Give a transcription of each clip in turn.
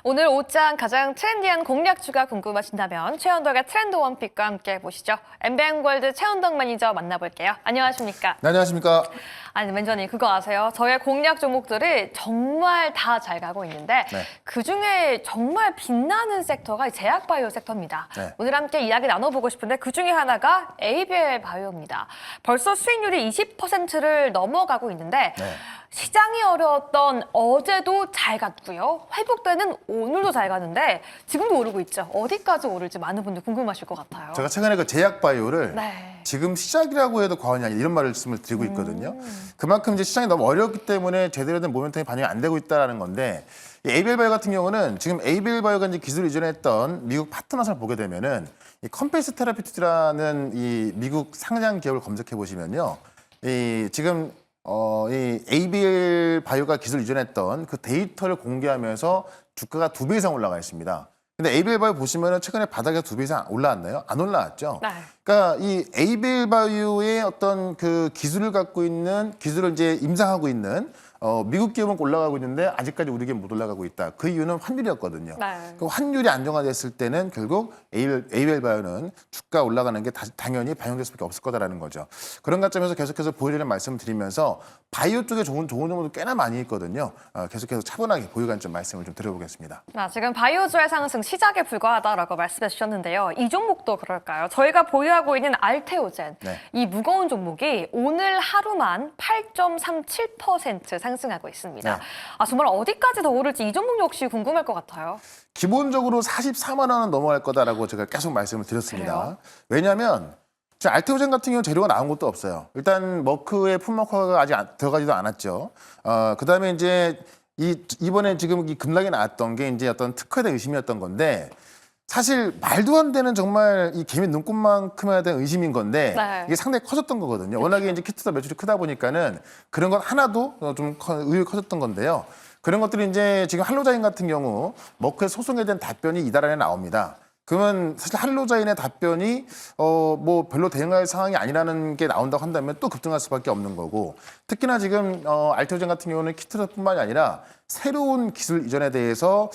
오늘 옷장 가장 트렌디한 공략주가 궁금하신다면 최현덕의 트렌드 원픽과 함께 보시죠. 엠비엔골드 최현덕 매니저 만나볼게요. 안녕하십니까? 네, 안녕하십니까? 아니, 매니저님 그거 아세요? 저의 공략 종목들이 정말 다 잘 가고 있는데 네. 그중에 정말 빛나는 섹터가 제약바이오 섹터입니다. 네. 오늘 함께 이야기 나눠보고 싶은데 그중에 하나가 에이비엘 바이오입니다. 벌써 수익률이 20%를 넘어가고 있는데 네. 시장이 어려웠던 어제도 잘 갔고요. 회복되는 오늘도 잘 가는데 지금도 오르고 있죠. 어디까지 오를지 많은 분들 궁금하실 것 같아요. 제가 최근에 그 제약바이오를 네. 지금 시작이라고 해도 과언이 아니라 이런 말씀을 드리고 있거든요. 그만큼 이제 시장이 너무 어렵기 때문에 제대로 된 모멘텀이 반영이 안 되고 있다는 건데 이 에이비엘 바이오 같은 경우는 지금 에이비엘 바이오가 이제 기술을 이전했던 미국 파트너사를 보게 되면은 이 컴패스 테라피틱스라는 이 미국 상장 기업을 검색해 보시면요. 이 지금 이 ABL 바이오가 기술 이전했던 그 데이터를 공개하면서 주가가 2배 이상 올라가 있습니다. 근데 ABL 바이오 보시면은 최근에 바닥에 2배 이상 올라왔나요? 안 올라왔죠. 네. 그러니까 이 ABL 바이오의 어떤 그 기술을 갖고 있는 기술을 이제 임상하고 있는 미국 기업은 올라가고 있는데 아직까지 우리 기업은 못 올라가고 있다. 그 이유는 환율이었거든요. 네. 그 환율이 안정화됐을 때는 결국 ABL 바이오는 주가 올라가는 게 당연히 반영될 수밖에 없을 거다라는 거죠. 그런 관점에서 계속해서 보여드리는 말씀을 드리면서 바이오 쪽에 좋은 정보도 꽤나 많이 있거든요. 계속해서 차분하게 보유 관점 말씀을 좀 드려보겠습니다. 지금 바이오주의 상승 시작에 불과하다라고 말씀해 주셨는데요. 이 종목도 그럴까요? 저희가 보유하고 있는 알테오젠, 네. 이 무거운 종목이 오늘 하루만 8.37% 상승하고 있습니다. 네. 정말 어디까지 더 오를지 이 종목 역시 궁금할 것 같아요. 기본적으로 44만 원은 넘어갈 거다라고 제가 계속 말씀을 드렸습니다. 그래요? 왜냐하면 지금 알테오젠 같은 경우 재료가 나온 것도 없어요. 일단 머크의 품목화가 아직 들어가지도 않았죠. 그다음에 이제 이번에 지금 이 급락이 나왔던 게 이제 어떤 특허에 대한 의심이었던 건데 사실 말도 안 되는 정말 이 개미 눈곱만큼에 대한 의심인 건데 네. 이게 상당히 커졌던 거거든요. 워낙에 이제 키트가 매출이 크다 보니까는 그런 건 하나도 좀 의외로 커졌던 건데요. 그런 것들이 이제 지금 할로자인 같은 경우 머크의 소송에 대한 답변이 이달 안에 나옵니다. 그러면 사실 할로자인의 답변이 뭐 별로 대응할 상황이 아니라는 게 나온다고 한다면 또 급등할 수밖에 없는 거고 특히나 지금 알테오젠 같은 경우는 키트뿐만이 아니라 새로운 기술 이전에 대해서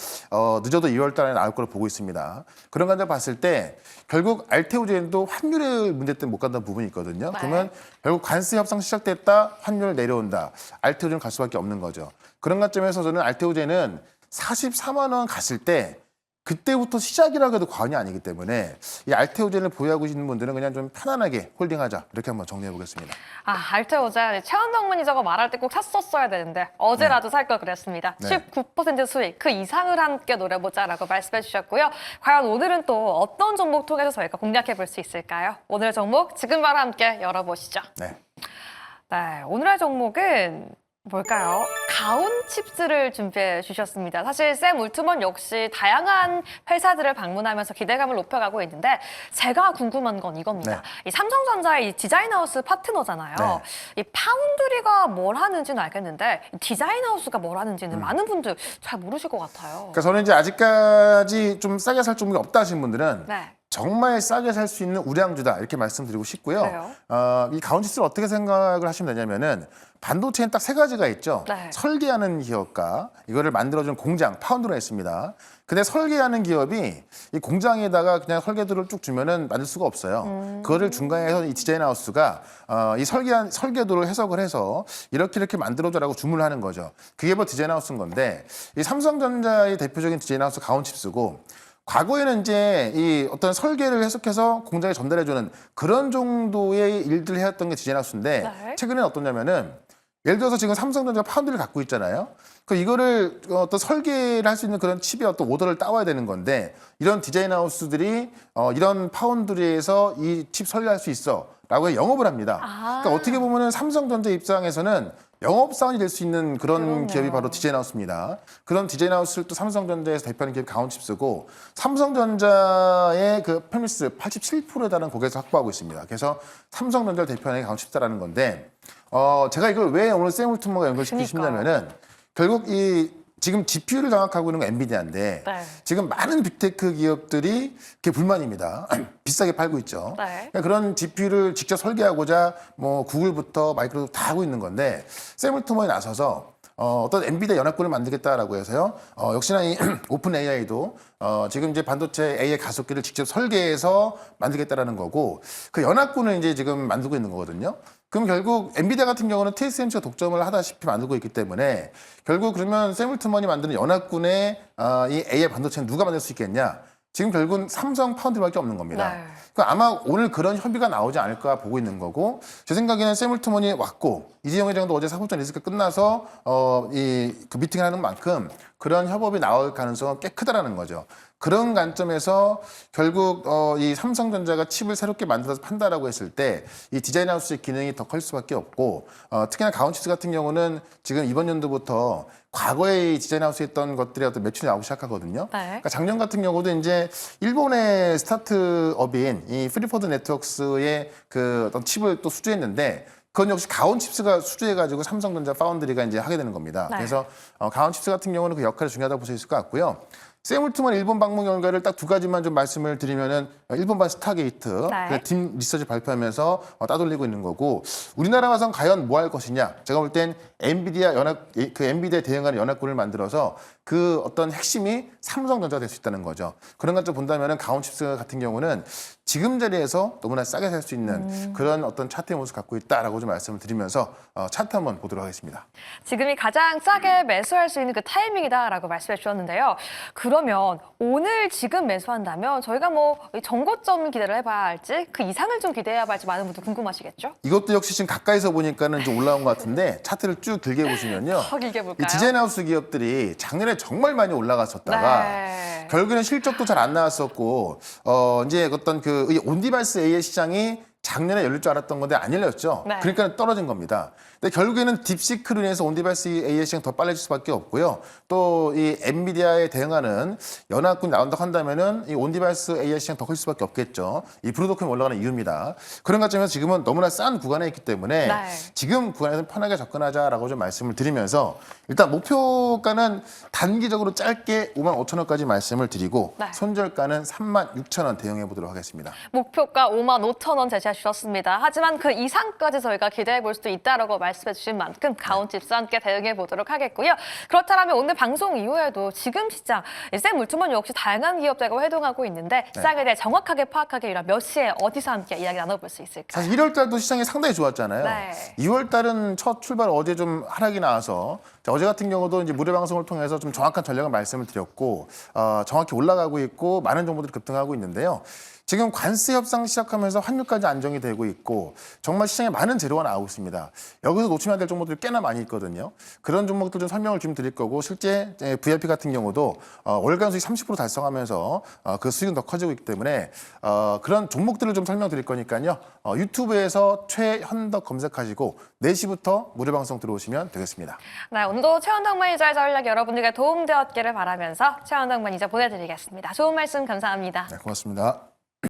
늦어도 2월 달에 나올 걸로 보고 있습니다. 그런 관점 봤을 때 결국 알테오젠도 환율의 문제 때문에 못 간다는 부분이 있거든요. 네. 그러면 결국 관세 협상 시작됐다, 환율 내려온다. 알테오젠 갈 수밖에 없는 거죠. 그런 관점에서 저는 알테오젠은 44만 원 갔을 때 그때부터 시작이라고 해도 과언이 아니기 때문에 이 알테오젠을 보유하고 계시는 분들은 그냥 좀 편안하게 홀딩하자 이렇게 한번 정리해 보겠습니다. 알테오젠 최현덕 매니저가 말할 때 꼭 샀었어야 되는데 어제라도 살 걸 그랬습니다. 네. 19% 수익, 그 이상을 함께 노려보자라고 말씀해 주셨고요. 과연 오늘은 또 어떤 종목 통해서 저희가 공략해 볼 수 있을까요? 오늘의 종목 지금 바로 함께 열어보시죠. 네. 네, 오늘의 종목은 뭘까요? 가온 칩스를 준비해 주셨습니다. 사실 샘 울트먼 역시 다양한 회사들을 방문하면서 기대감을 높여가고 있는데 제가 궁금한 건 이겁니다. 네. 이 삼성전자의 이 디자인하우스 파트너잖아요. 네. 이 파운드리가 뭘 하는지는 알겠는데 이 디자인하우스가 뭘 하는지는 많은 분들 잘 모르실 것 같아요. 그러니까 저는 이제 아직까지 좀 싸게 살 종목이 없다 하시는 분들은 네. 정말 싸게 살 수 있는 우량주다 이렇게 말씀드리고 싶고요. 그래요? 이 가온치스를 어떻게 생각을 하시면 되냐면은 반도체는 딱 세 가지가 있죠. 네. 설계하는 기업과 이거를 만들어주는 공장, 파운드가 있습니다. 근데 설계하는 기업이 이 공장에다가 그냥 설계도를 쭉 주면은 만들 수가 없어요. 그거를 중간에서 이 디자인하우스가 이 설계도를 해석을 해서 이렇게 만들어줘라고 주문을 하는 거죠. 그게 뭐 디자인하우스인 건데 이 삼성전자의 대표적인 디자인하우스 가온칩스고 과거에는 이제 이 어떤 설계를 해석해서 공장에 전달해주는 그런 정도의 일들을 해왔던 게 디자인하우스인데 네. 최근에는 어떠냐면은 예를 들어서 지금 삼성전자가 파운드를 갖고 있잖아요. 그 이거를 어떤 설계를 할 수 있는 그런 칩의 어떤 오더를 따와야 되는 건데 이런 디자인하우스들이 이런 파운드리에서 이 칩 설계할 수 있어라고 영업을 합니다. 그러니까 어떻게 보면은 삼성전자 입장에서는 영업사원이 될 수 있는 그런 그러네요. 기업이 바로 디자인하우스입니다. 그런 디자인하우스를 또 삼성전자에서 대표하는 기업이 가온칩스고 삼성전자의 그 프리미스 87%에 달하는 고객을 확보하고 있습니다. 그래서 삼성전자를 대표하는 게 가온칩스라는 건데 제가 이걸 왜 오늘 샘 울트먼과 연결시키고 싶냐면은 결국 이 지금 GPU를 장악하고 있는 건 엔비디아인데 네. 지금 많은 빅테크 기업들이 그게 불만입니다. 비싸게 팔고 있죠. 네. 그러니까 그런 GPU를 직접 설계하고자 뭐 구글부터 마이크로소프트 다 하고 있는 건데 샘 울트먼이 나서서 어떤 엔비디아 연합군을 만들겠다라고 해서요. 역시나 이 오픈 AI도 지금 이제 반도체 AI 가속기를 직접 설계해서 만들겠다라는 거고 그 연합군을 이제 지금 만들고 있는 거거든요. 그럼 결국 엔비디아 같은 경우는 TSMC가 독점을 하다시피 만들고 있기 때문에 결국 그러면 샘 올트먼이 만드는 연합군의 이 AI 반도체는 누가 만들 수 있겠냐? 지금 결국은 삼성 파운드리밖에 없는 겁니다. 네. 그러니까 아마 오늘 그런 협의가 나오지 않을까 보고 있는 거고 제 생각에는 샘 올트먼이 왔고 이재용 회장도 어제 사법전 리스크가 끝나서 그 미팅을 하는 만큼 그런 협업이 나올 가능성은 꽤 크다라는 거죠. 그런 관점에서 결국 이 삼성전자가 칩을 새롭게 만들어서 판다라고 했을 때 이 디자인 하우스의 기능이 더 클 수밖에 없고 특히나 가온칩스 같은 경우는 지금 이번 연도부터 과거에 이 디자인 하우스에 했던 것들이 어떤 매출이 나오기 시작하거든요. 네. 그러니까 작년 같은 경우도 이제 일본의 스타트업인 이 프리포드 네트워크스의 그 어떤 칩을 또 수주했는데 그건 역시 가온칩스가 수주해가지고 삼성전자 파운드리가 이제 하게 되는 겁니다. 네. 그래서 가온칩스 같은 경우는 그 역할이 중요하다고 볼 수 있을 것 같고요. 샘 올트먼 일본 방문 결과를 딱 두 가지만 좀 말씀을 드리면은 일본발 스타게이트 네. 팀 리서치 발표하면서 따돌리고 있는 거고 우리나라 와선 과연 뭐 할 것이냐 제가 볼 땐 엔비디아 엔비디아 대응하는 연합군을 만들어서 그 어떤 핵심이 삼성전자가 될 수 있다는 거죠. 그런 관점 본다면은 가온칩스 같은 경우는 지금 자리에서 너무나 싸게 살 수 있는 그런 어떤 차트의 모습을 갖고 있다라고 좀 말씀을 드리면서 차트 한번 보도록 하겠습니다. 지금이 가장 싸게 매수할 수 있는 그 타이밍이다라고 말씀해 주셨는데요. 그러면 오늘 지금 매수한다면 저희가 뭐 정고점 기대를 해봐야 할지 그 이상을 좀 기대해야 할지 많은 분들 궁금하시겠죠? 이것도 역시 지금 가까이서 보니까는 좀 올라온 것 같은데 차트를 쭉 길게 보시면요. 더 길게 볼까요? 이 디자인하우스 기업들이 작년에 정말 많이 올라갔었다가 네. 결국에는 실적도 잘 안 나왔었고 이제 어떤 그 온디바이스 AI 시장이 작년에 열릴 줄 알았던 건데 안 열렸죠. 네. 그러니까 떨어진 겁니다. 근데 결국에는 딥시크로 인해서 온디바이스 AI 시장 더 빨라질 수밖에 없고요. 또 이 엔비디아에 대응하는 연합군이 나온다고 한다면은 이 온디바이스 AI 시장 더 클 수밖에 없겠죠. 이 브루도컴이 올라가는 이유입니다. 그런 관점에서 지금은 너무나 싼 구간에 있기 때문에 네. 지금 구간에서 편하게 접근하자라고 좀 말씀을 드리면서 일단 목표가는 단기적으로 짧게 55,000원까지 말씀을 드리고 네. 손절가는 36,000원 대응해 보도록 하겠습니다. 목표가 55,000원 제시해 주셨습니다. 하지만 그 이상까지 저희가 기대해 볼 수도 있다라고 말씀해 주신 만큼 가온칩스와 함께 대응해 보도록 하겠고요. 그렇다면 오늘 방송 이후에도 지금 시장 샘 울트먼 역시 다양한 기업들과 회동하고 있는데 시장에 대해 정확하게 파악하기 위해 몇 시에 어디서 함께 이야기 나눠볼 수 있을까요? 사실 1월 달도 시장이 상당히 좋았잖아요. 네. 2월 달은 첫 출발 어제 좀 하락이 나와서 어제 같은 경우도 이제 무료 방송을 통해서 좀 정확한 전략을 말씀을 드렸고 정확히 올라가고 있고 많은 정보들이 급등하고 있는데요. 지금 관세 협상 시작하면서 환율까지 안정이 되고 있고 정말 시장에 많은 재료가 나오고 있습니다. 여기서 놓치면 안 될 종목들이 꽤나 많이 있거든요. 그런 종목들 좀 설명을 좀 드릴 거고 실제 VIP 같은 경우도 월간 수익 30% 달성하면서 그 수익은 더 커지고 있기 때문에 그런 종목들을 좀 설명드릴 거니까요. 유튜브에서 최현덕 검색하시고 4시부터 무료 방송 들어오시면 되겠습니다. 네, 오늘도 최원덕 매니저의 전략 여러분들께 도움되었기를 바라면서 최원덕 매니저 보내드리겠습니다. 좋은 말씀 감사합니다. 네, 고맙습니다.